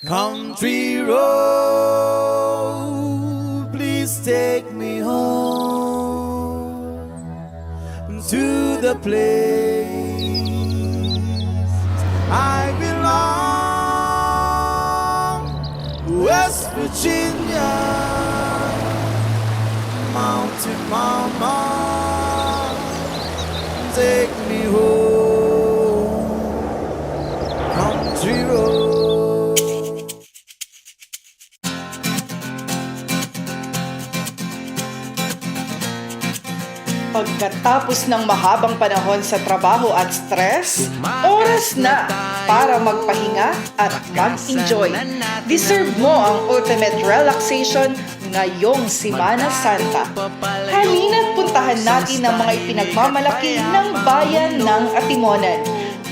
Country road, please take me home to the place I belong, West Virginia, Mountain Mama, take me home, country road. Pagkatapos ng mahabang panahon sa trabaho at stress, oras na para magpahinga at mag-enjoy. Deserve mo ang ultimate relaxation ngayong Semana Santa. Halina't puntahan natin ang mga ipinagmamalaki ng bayan ng Atimonan.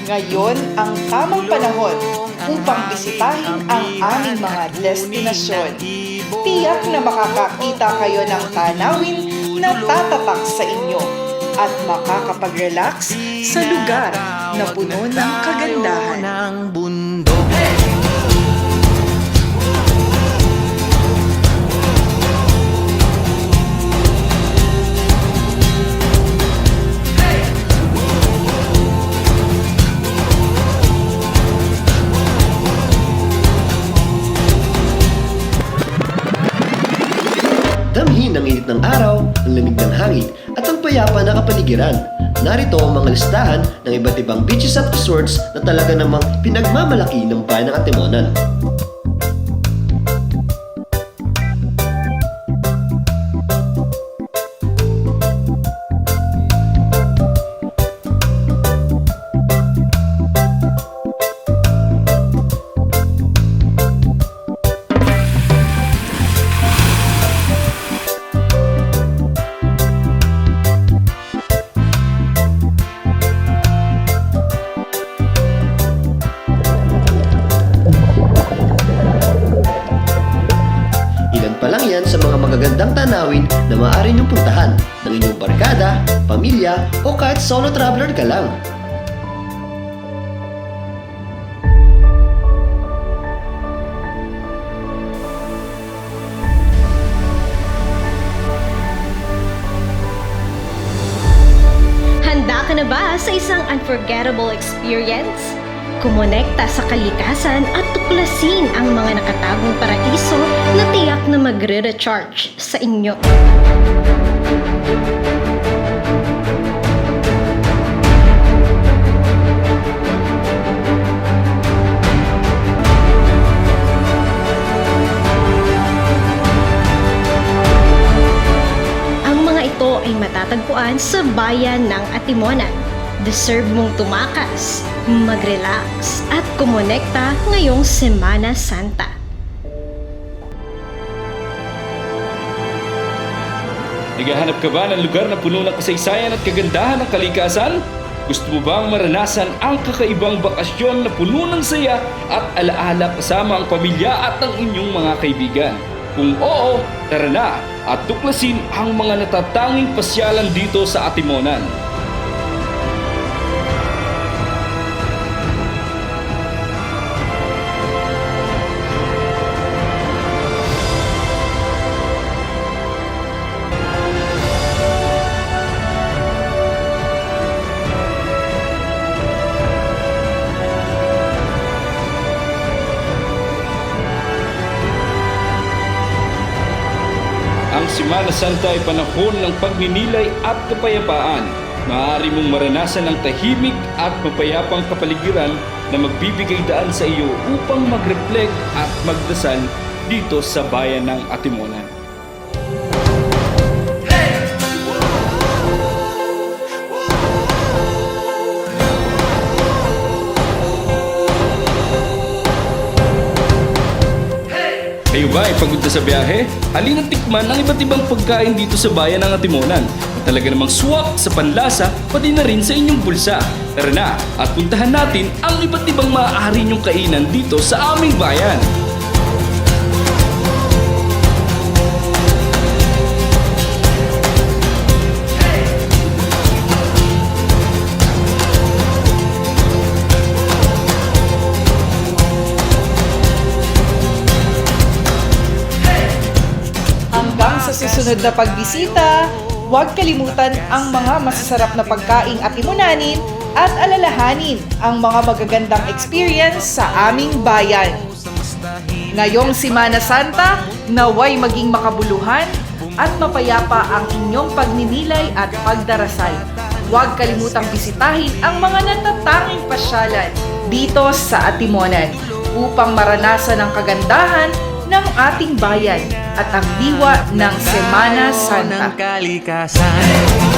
Ngayon ang tamang panahon upang bisitahin ang aming mga destinasyon. Tiyak na makakakita kayo ng tanawin na tatatak sa inyo at makakapag-relax sa lugar na puno ng kagandahan. Damhin ang init ng araw, ang lamig ng hangin, at ang payapa na kapaligiran. Narito ang mga listahan ng iba't ibang beaches at resorts na talaga namang pinagmamalaki ng bayan ng Atimonan. Yan sa mga magagandang tanawin na maaari niyong puntahan ng inyong barkada, pamilya o kahit solo traveler ka lang. Handa ka na ba sa isang unforgettable experience? Kumonekta sa kalikasan at tuklasin ang mga nakatagong paraiso na tiyak na magre-recharge sa inyo. Ang mga ito ay matatagpuan sa bayan ng Atimonan. Deserve mong tumakas, mag-relax at kumonekta ngayong Semana Santa. Naghahanap ka ba ng lugar na puno ng kasaysayan at kagandahan ng kalikasan? Gusto mo bang maranasan ang kakaibang bakasyon na puno ng saya at alaala kasama ang pamilya at ang inyong mga kaibigan? Kung oo, tara na at tuklasin ang mga natatanging pasyalan dito sa Atimonan. Ang Semana Santa ay panahon ng pagninilay at kapayapaan. Maaari mong maranasan ang tahimik at mapayapang kapaligiran na magbibigay daan sa iyo upang mag-reflect at magdasal dito sa bayan ng Atimonan. Kayo ba ay pagod na sa biyahe? Halina't tikman ang iba't ibang pagkain dito sa bayan ng Atimonan. Talaga namang swak sa panlasa, pati na rin sa inyong bulsa. Tara na at puntahan natin ang iba't ibang maaari niyong kainan dito sa aming bayan. susunod na pagbisita, huwag kalimutan ang mga masasarap na pagkaing atimunanin at alalahanin ang mga magagandang experience sa aming bayan. Ngayong Semana Santa, naway maging makabuluhan at mapayapa ang inyong pagninilay at pagdarasal. Huwag kalimutang bisitahin ang mga natatanging pasyalan dito sa Atimonan upang maranasan ang kagandahan ng ating bayan at ang diwa ng Semana Santa. Kalikasan.